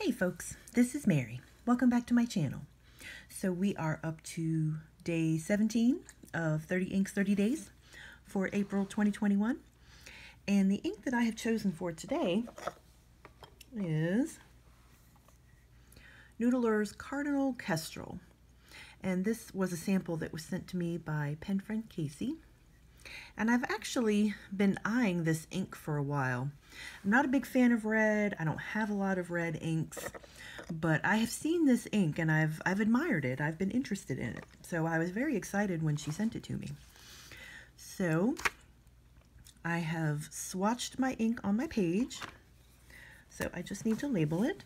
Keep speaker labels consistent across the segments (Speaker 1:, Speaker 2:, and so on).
Speaker 1: Hey folks, this is Mary. Welcome back to my channel. So we are up to day 17 of 30 Inks 30 Days for April 2021. And the ink that I have chosen for today is Noodler's Cardinal Kestrel. And this was a sample that was sent to me by pen friend Casey. And I've actually been eyeing this ink for a while. I'm not a big fan of red. I don't have a lot of red inks, but I have seen this ink and I've admired it. I've been interested in it. So I was very excited when she sent it to me. So I have swatched my ink on my page. So I just need to label it.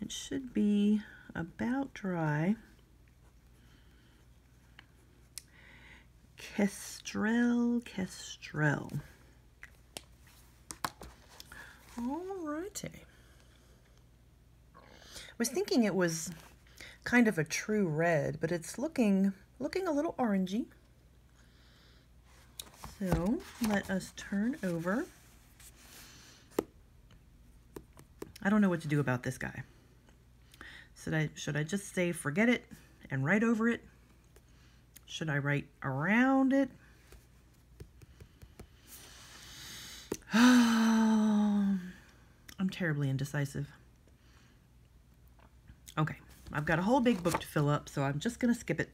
Speaker 1: It should be about dry. Kestrel. Alrighty. I was thinking it was kind of a true red, but it's looking a little orangey. So let us turn over. I don't know what to do about this guy. Should I just say forget it and write over it? Should I write around it? I'm terribly indecisive. Okay, I've got a whole big book to fill up, so I'm just gonna skip it.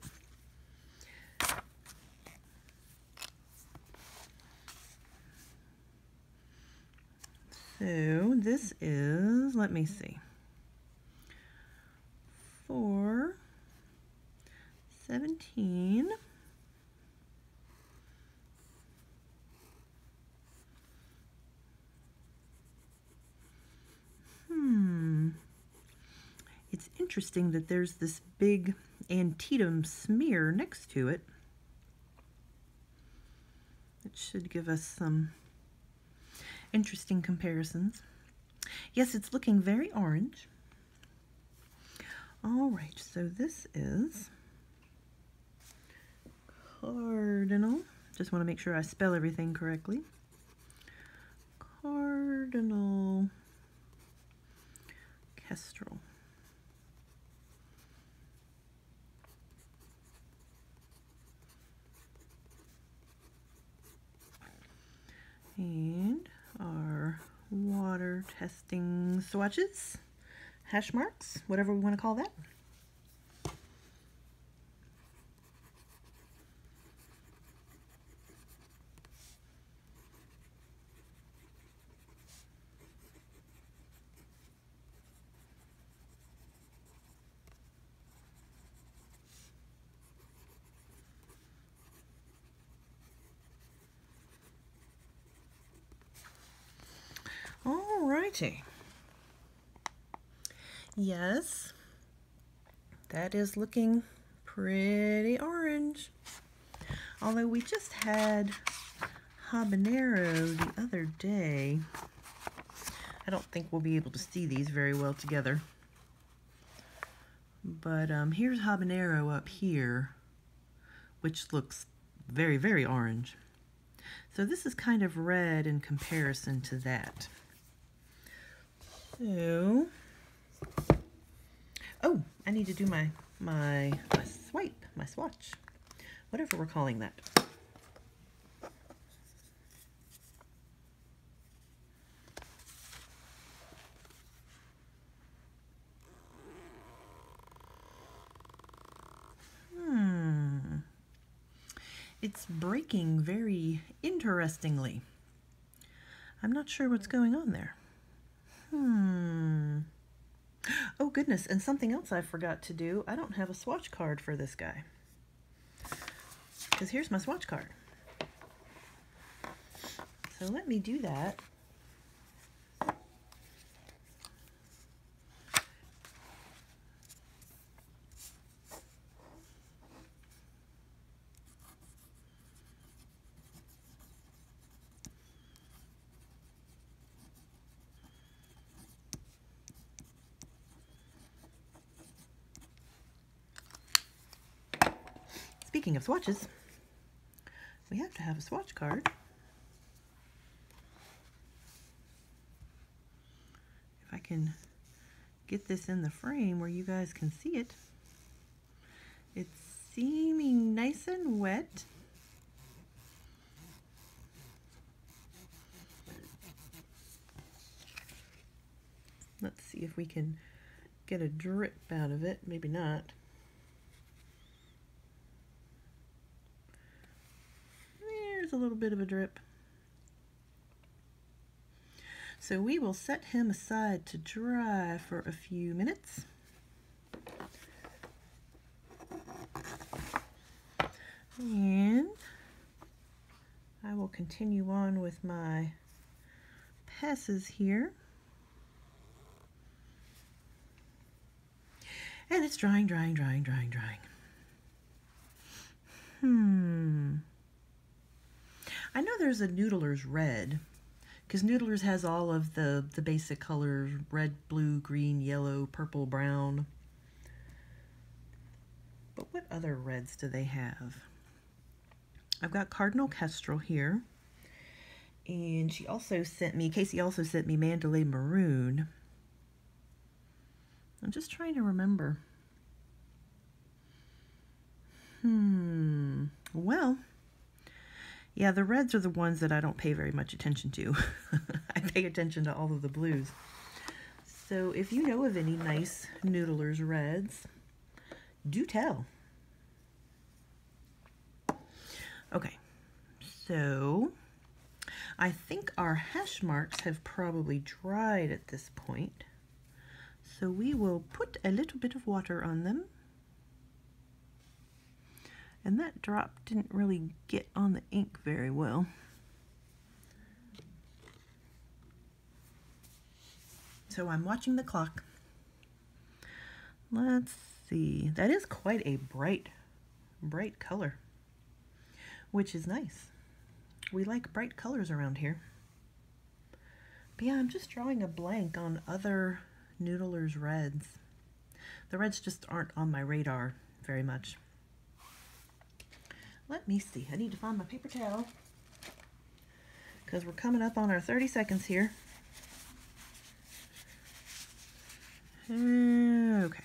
Speaker 1: So this is, let me see, 4/17. It's interesting that there's this big Antietam smear next to it. It should give us some interesting comparisons. Yes, it's looking very orange. All right, so this is Cardinal. Just want to make sure I spell everything correctly. Cardinal Kestrel. And our water testing swatches, hash marks, whatever we want to call that. Alrighty. Yes, that is looking pretty orange. Although we just had habanero the other day. I don't think we'll be able to see these very well together. But here's habanero up here, which looks very, very orange. So this is kind of red in comparison to that. So, oh, I need to do my swatch, whatever we're calling that. It's breaking very interestingly. I'm not sure what's going on there. Oh goodness, and something else I forgot to do. I don't have a swatch card for this guy. Because here's my swatch card. So let me do that. Speaking of swatches, we have to have a swatch card. I can get this in the frame where you guys can see it. It's seeming nice and wet. Let's see if we can get a drip out of it. Maybe not. There's a little bit of a drip. So we will set him aside to dry for a few minutes. And I will continue on with my passes here. And it's drying, drying, drying, drying, drying. I know there's a Noodler's Red, because Noodler's has all of the basic colors: red, blue, green, yellow, purple, brown. But what other reds do they have? I've got Cardinal Kestrel here. And Casey also sent me Mandalay Maroon. I'm just trying to remember. Well, yeah, the reds are the ones that I don't pay very much attention to. I pay attention to all of the blues. So if you know of any nice Noodler's Reds, do tell. Okay, so I think our hash marks have probably dried at this point. So we will put a little bit of water on them. And that drop didn't really get on the ink very well. So I'm watching the clock. Let's see. That is quite a bright color, which is nice. We like bright colors around here. But yeah, I'm just drawing a blank on other Noodler's Reds. The reds just aren't on my radar very much. Let me see. I need to find my paper towel because we're coming up on our 30 seconds here. Okay.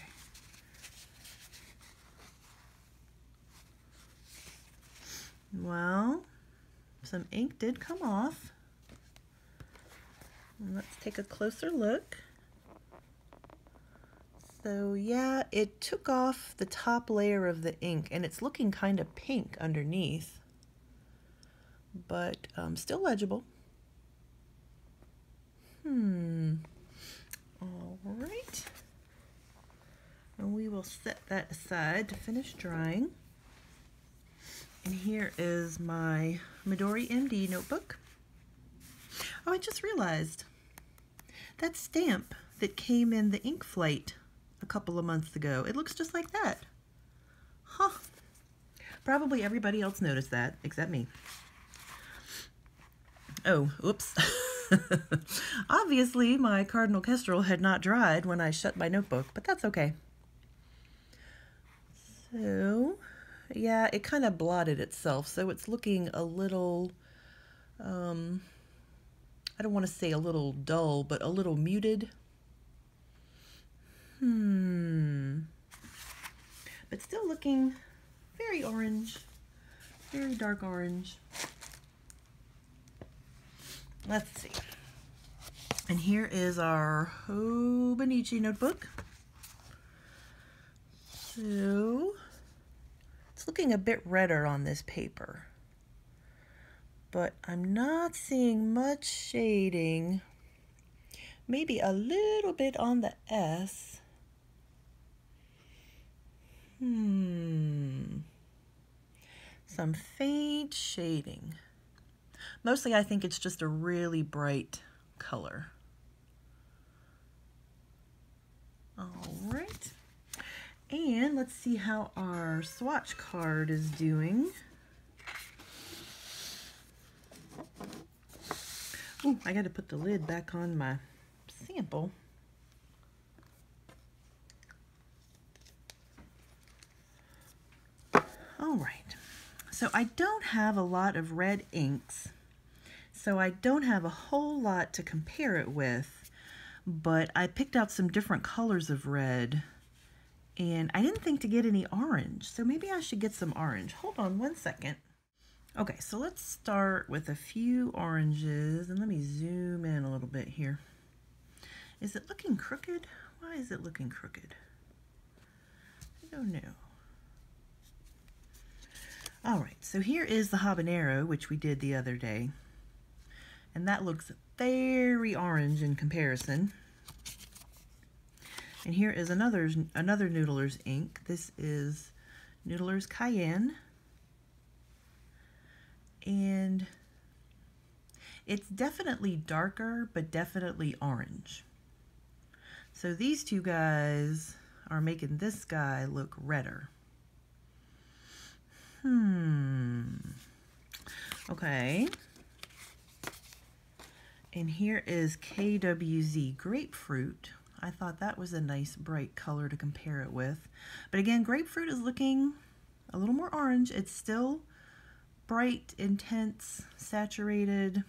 Speaker 1: Well, some ink did come off. Let's take a closer look. So yeah, it took off the top layer of the ink and it's looking kind of pink underneath, but still legible. All right. And we will set that aside to finish drying. And here is my Midori MD notebook. Oh, I just realized that stamp that came in the ink flight a couple of months ago, it looks just like that. Huh. Probably everybody else noticed that, except me. Oh, oops. Obviously, my Cardinal Kestrel had not dried when I shut my notebook, but that's okay. So, yeah, it kind of blotted itself, so it's looking a little, I don't want to say a little dull, but a little muted. But still looking very orange, very dark orange. Let's see. And here is our Hobonichi notebook. So it's looking a bit redder on this paper, but I'm not seeing much shading. Maybe a little bit on the S. Some faint shading. Mostly I think it's just a really bright color. All right. And let's see how our swatch card is doing. Ooh, I got to put the lid back on my sample. All right. So I don't have a lot of red inks, so I don't have a whole lot to compare it with, but I picked out some different colors of red, and I didn't think to get any orange, so maybe I should get some orange. Hold on one second. Okay, so let's start with a few oranges, and let me zoom in a little bit here. Is it looking crooked? Why is it looking crooked? I don't know. All right, so here is the habanero, which we did the other day. And that looks very orange in comparison. And here is another Noodler's ink. This is Noodler's Cayenne. And it's definitely darker, but definitely orange. So these two guys are making this guy look redder. Okay. And here is KWZ Grapefruit. I thought that was a nice bright color to compare it with. But again, grapefruit is looking a little more orange. It's still bright, intense, saturated,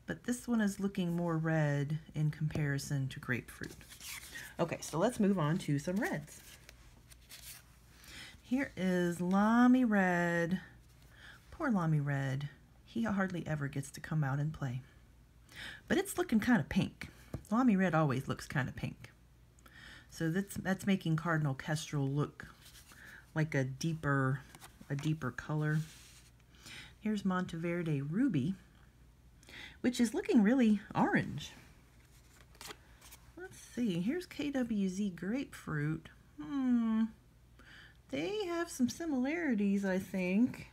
Speaker 1: but this one is looking more red in comparison to grapefruit. Okay, so let's move on to some reds. Here is Lamy Red. Poor Lamy Red. He hardly ever gets to come out and play. But it's looking kind of pink. Lamy Red always looks kind of pink. So that's making Cardinal Kestrel look like a deeper color. Here's Monteverde Ruby, which is looking really orange. Let's see, here's KWZ Grapefruit. They have some similarities, I think.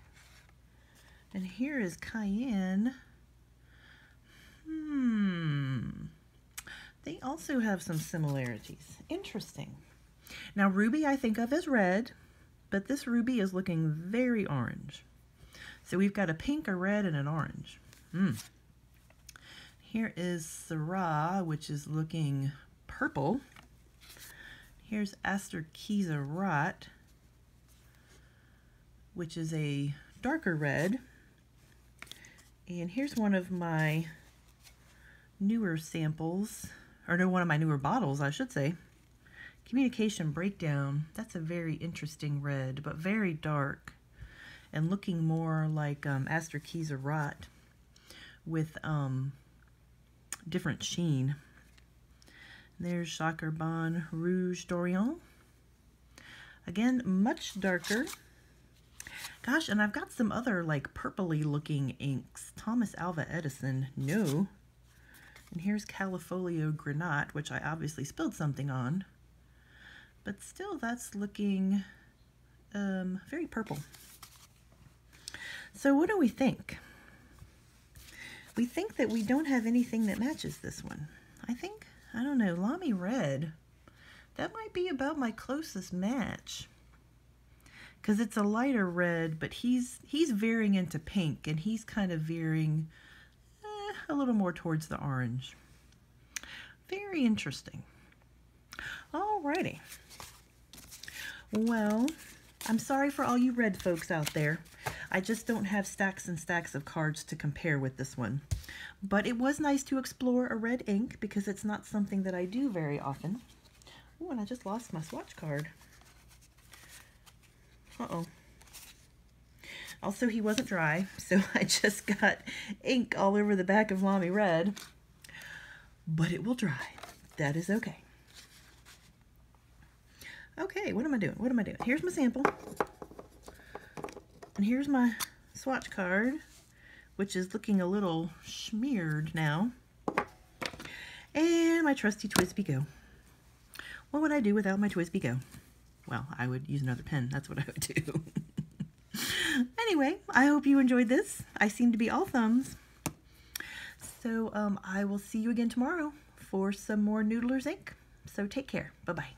Speaker 1: And here is Cayenne. They also have some similarities. Interesting. Now Ruby I think of as red, but this Ruby is looking very orange. So we've got a pink, a red, and an orange. Here is Syrah, which is looking purple. Here's Aster Keys-A-Rot, which is a darker red. And here's one of my newer samples, or no, one of my newer bottles, I should say. Communication Breakdown. That's a very interesting red, but very dark and looking more like Aster Keys-A-Rot with different sheen. There's Chacarbon Rouge D'Orient. Again, much darker. Gosh, and I've got some other like purpley looking inks. Thomas Alva Edison, no. And here's Califolio Granat, which I obviously spilled something on. But still, that's looking very purple. So what do we think? We think that we don't have anything that matches this one. I don't know, Lamy Red. That might be about my closest match. Because it's a lighter red, but he's veering into pink, and he's kind of veering a little more towards the orange. Very interesting. Alrighty. Well, I'm sorry for all you red folks out there. I just don't have stacks and stacks of cards to compare with this one. But it was nice to explore a red ink because it's not something that I do very often. Oh, and I just lost my swatch card. Uh-oh. Also, he wasn't dry, so I just got ink all over the back of Lamy Red. But it will dry. That is okay. Okay, what am I doing? What am I doing? Here's my sample. And here's my swatch card, which is looking a little smeared now. And my trusty TWSBI Go. What would I do without my TWSBI Go? Well, I would use another pen. That's what I would do. Anyway, I hope you enjoyed this. I seem to be all thumbs. So I will see you again tomorrow for some more Noodler's ink. So take care. Bye-bye.